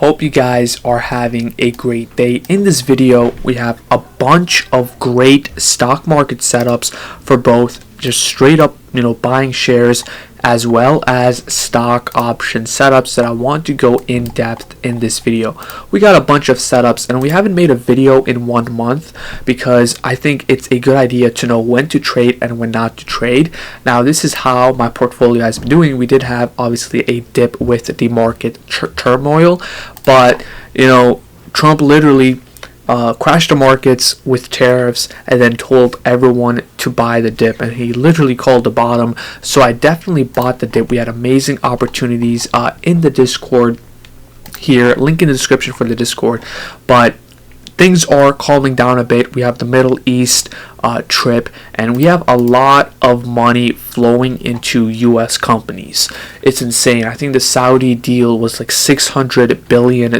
Hope you guys are having a great day. In this video, we have a bunch of great stock market setups for both just straight up, buying shares as well as stock option setups that I want to go in depth in this video. We got a bunch of setups and we haven't made a video in 1 month because I think it's a good idea to know when to trade and when not to trade. Now this is how my portfolio has been doing. We did have obviously a dip with the market turmoil, but Trump literally crashed the markets with tariffs and then told everyone to buy the dip, and he literally called the bottom. So I definitely bought the dip. We had amazing opportunities in the Discord here, link in the description for the Discord, but things are calming down a bit. We have the Middle East trip, and we have a lot of money flowing into US companies. It's insane. I think the Saudi deal was like $600 billion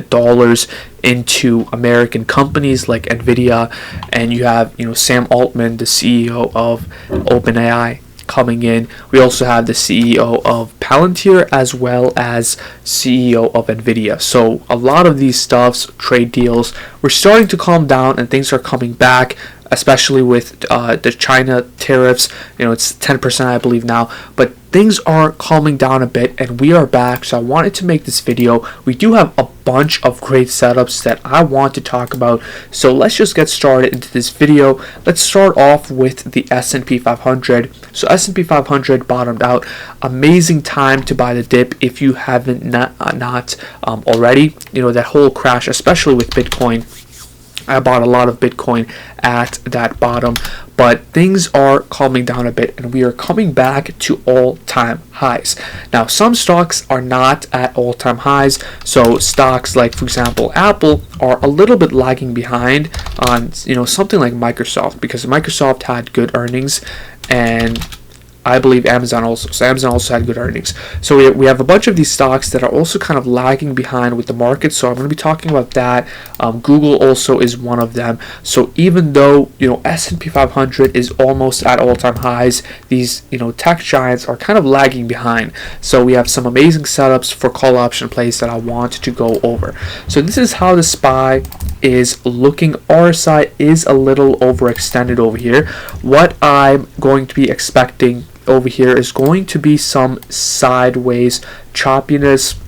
into American companies like Nvidia, and you have Sam Altman, the CEO of OpenAI, coming in. We also have the CEO of Palantir as well as CEO of Nvidia. So a lot of these stuffs, trade deals, we're starting to calm down and things are coming back, especially with the China tariffs. It's 10% I believe now, but things are calming down a bit and we are back. So I wanted to make this video. We do have a bunch of great setups that I want to talk about, so let's just get started into this video. Let's start off with the S&P 500. So S&P 500 bottomed out. Amazing time to buy the dip if you haven't not already. That whole crash, especially with Bitcoin, I bought a lot of Bitcoin at that bottom, but things are calming down a bit and we are coming back to all-time highs. Now, some stocks are not at all-time highs, so stocks like, for example, Apple are a little bit lagging behind on something like Microsoft, because Microsoft had good earnings, and I believe Amazon also. So Amazon also had good earnings. So we have a bunch of these stocks that are also kind of lagging behind with the market. So I'm going to be talking about that. Google also is one of them. So even though S&P 500 is almost at all-time highs, these tech giants are kind of lagging behind. So we have some amazing setups for call option plays that I want to go over. So this is how the SPY is looking. RSI is a little overextended over here. What I'm going to be expecting over here is going to be some sideways choppiness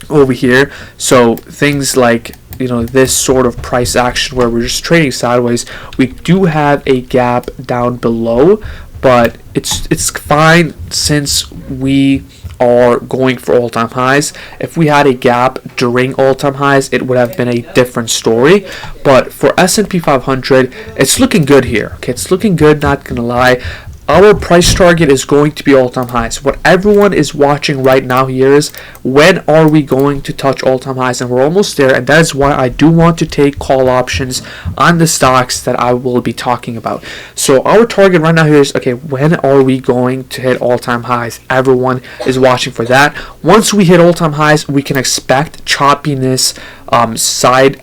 over here. So things like this sort of price action where we're just trading sideways. We do have a gap down below, but it's fine since we are going for all-time highs. If we had a gap during all-time highs, it would have been a different story. But for S&P 500, it's looking good here. Okay, it's looking good, not gonna lie. Our price target is going to be all-time highs. What everyone is watching right now here is, when are we going to touch all-time highs? And we're almost there, and that is why I do want to take call options on the stocks that I will be talking about. So our target right now here is, okay, when are we going to hit all-time highs? Everyone is watching for that. Once we hit all-time highs, we can expect choppiness, side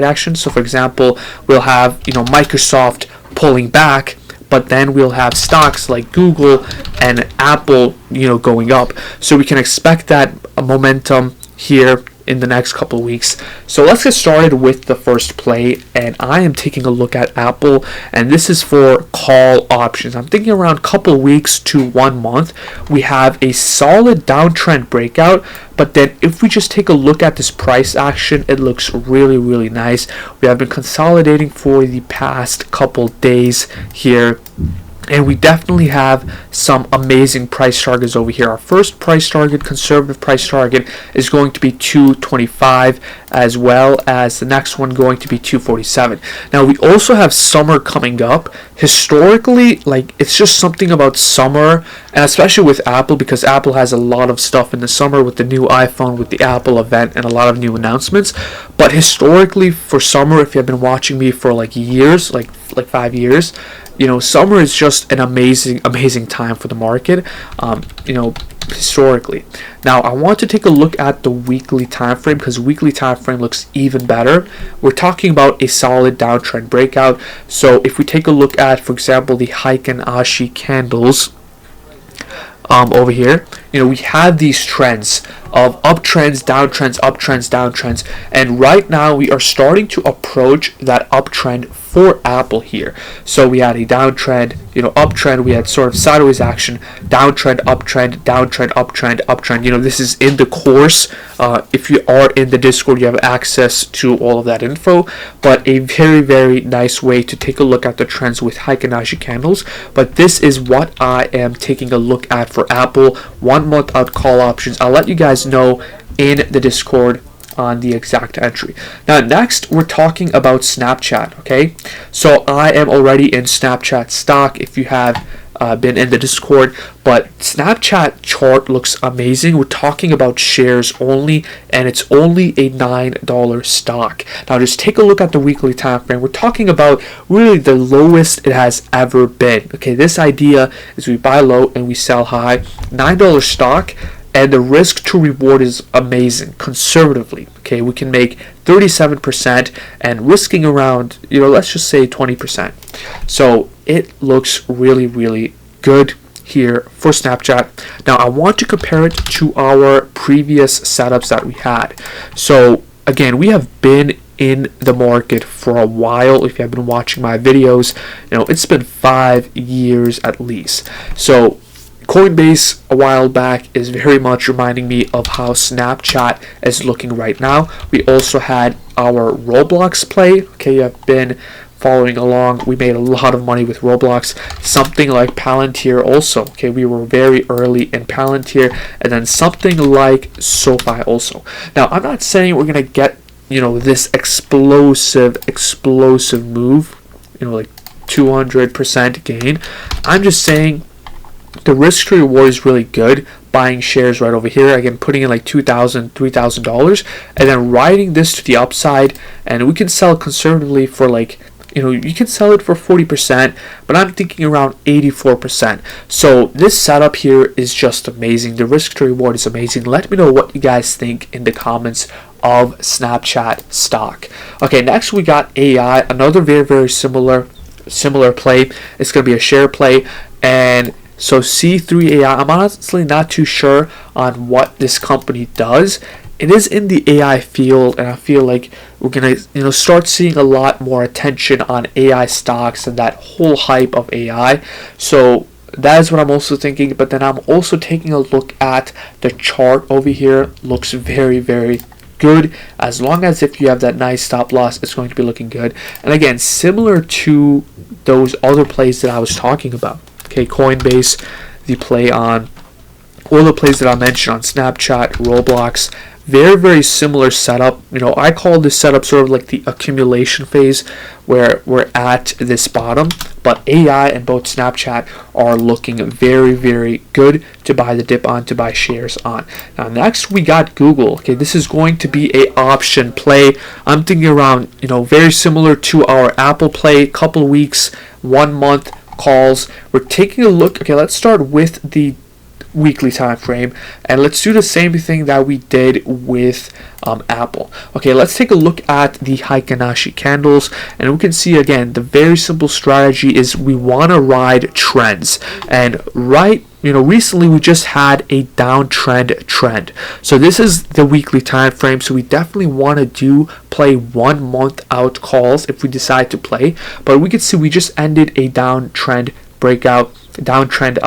action. So for example, we'll have Microsoft pulling back, but then we'll have stocks like Google and Apple, going up. So we can expect that momentum here in the next couple of weeks. So let's get started with the first play, and I am taking a look at Apple, and this is for call options. I'm thinking around a couple weeks to 1 month. We have a solid downtrend breakout, but then if we just take a look at this price action, it looks really, really nice. We have been consolidating for the past couple days here, and we definitely have some amazing price targets over here. Our first price target, conservative price target, is going to be 225, as well as the next one going to be 247. Now we also have summer coming up. Historically, it's just something about summer, and especially with Apple, because Apple has a lot of stuff in the summer with the new iPhone, with the Apple event, and a lot of new announcements. But historically for summer, if you have been watching me for years, like 5 years, summer is just an amazing time for the market, historically. Now I want to take a look at the weekly time frame, because weekly time frame looks even better. We're talking about a solid downtrend breakout. So if we take a look at, for example, the Heiken Ashi candles, over here, we have these trends of uptrends, downtrends, uptrends, downtrends, and right now we are starting to approach that uptrend for Apple here. So we had a downtrend, uptrend, we had sort of sideways action, downtrend, uptrend, downtrend, uptrend, uptrend. This is in the course. If you are in the Discord, you have access to all of that info, but a very, very nice way to take a look at the trends with Heikin-Ashi candles. But this is what I am taking a look at for Apple, 1 month out call options. I'll let you guys know in the Discord on the exact entry. Now next we're talking about Snapchat. Okay, so I am already in Snapchat stock if you have been in the Discord, but Snapchat chart looks amazing. We're talking about shares only, and it's only a $9 stock. Now just take a look at the weekly time frame. We're talking about really the lowest it has ever been. Okay, this idea is we buy low and we sell high. $9 stock, and the risk to reward is amazing conservatively. Okay, we can make 37% and risking around, let's just say 20%. So it looks really, really good here for Snapchat. Now I want to compare it to our previous setups that we had. So again, we have been in the market for a while. If you have been watching my videos, it's been 5 years at least. So Coinbase a while back is very much reminding me of how Snapchat is looking right now. We also had our Roblox play. Okay, you have been following along. We made a lot of money with Roblox. Something like Palantir also. Okay, we were very early in Palantir, and then something like SoFi also. Now, I'm not saying we're gonna get this explosive move, like 200% gain. I'm just saying the risk to reward is really good. Buying shares right over here, again putting in like $2,000, $3,000, and then riding this to the upside, and we can sell conservatively for like, you can sell it for 40%, but I'm thinking around 84%. So this setup here is just amazing. The risk to reward is amazing. Let me know what you guys think in the comments of Snapchat stock. Okay, next we got AI, another very, very similar play. It's going to be a share play, and so C3 AI, I'm honestly not too sure on what this company does. It is in the AI field, and I feel like we're gonna start seeing a lot more attention on AI stocks and that whole hype of AI. So that is what I'm also thinking. But then I'm also taking a look at the chart over here. Looks very, very good. As long as if you have that nice stop loss, it's going to be looking good. And again, similar to those other plays that I was talking about. Okay, Coinbase, the play on, all the plays that I mentioned on Snapchat, Roblox, very, very similar setup. I call this setup sort of like the accumulation phase where we're at this bottom, but AI and both Snapchat are looking very, very good to buy the dip on, to buy shares on. Now next we got Google. Okay, this is going to be a option play. I'm thinking around, very similar to our Apple play, couple weeks, 1 month calls. We're taking a look. Okay, let's start with the weekly time frame, and let's do the same thing that we did with Apple. Okay, let's take a look at the Heikin-Ashi candles, and we can see again the very simple strategy is we want to ride trends, and recently we just had a downtrend trend. So this is the weekly time frame, so we definitely want to play 1 month out calls if we decide to play. But we can see we just ended a downtrend breakout, downtrend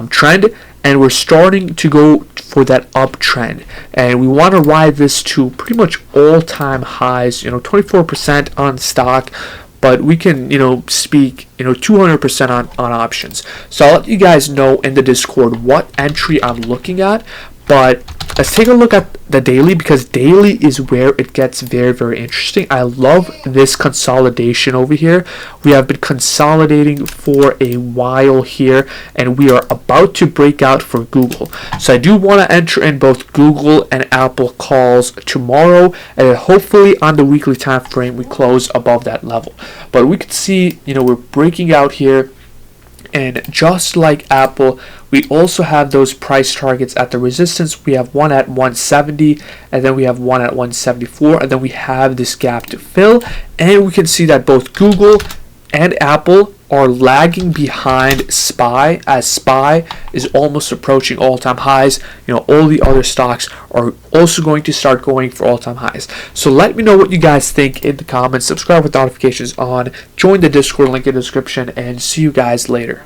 trend, and we're starting to go for that uptrend, and we want to ride this to pretty much all-time highs. 24% on stock, but we can speak 200% on options. So I'll let you guys know in the Discord what entry I'm looking at. But let's take a look at the daily, because daily is where it gets very, very interesting. I love this consolidation over here. We have been consolidating for a while here, and we are about to break out for Google. So I do want to enter in both Google and Apple calls tomorrow, and then hopefully on the weekly time frame we close above that level. But we can see, we're breaking out here. And just like Apple, we also have those price targets at the resistance. We have one at 170, and then we have one at 174, and then we have this gap to fill. And we can see that both Google and Apple are lagging behind SPY, as SPY is almost approaching all-time highs. All the other stocks are also going to start going for all-time highs. So let me know what you guys think in the comments. Subscribe with notifications on. Join the Discord link in the description, and see you guys later.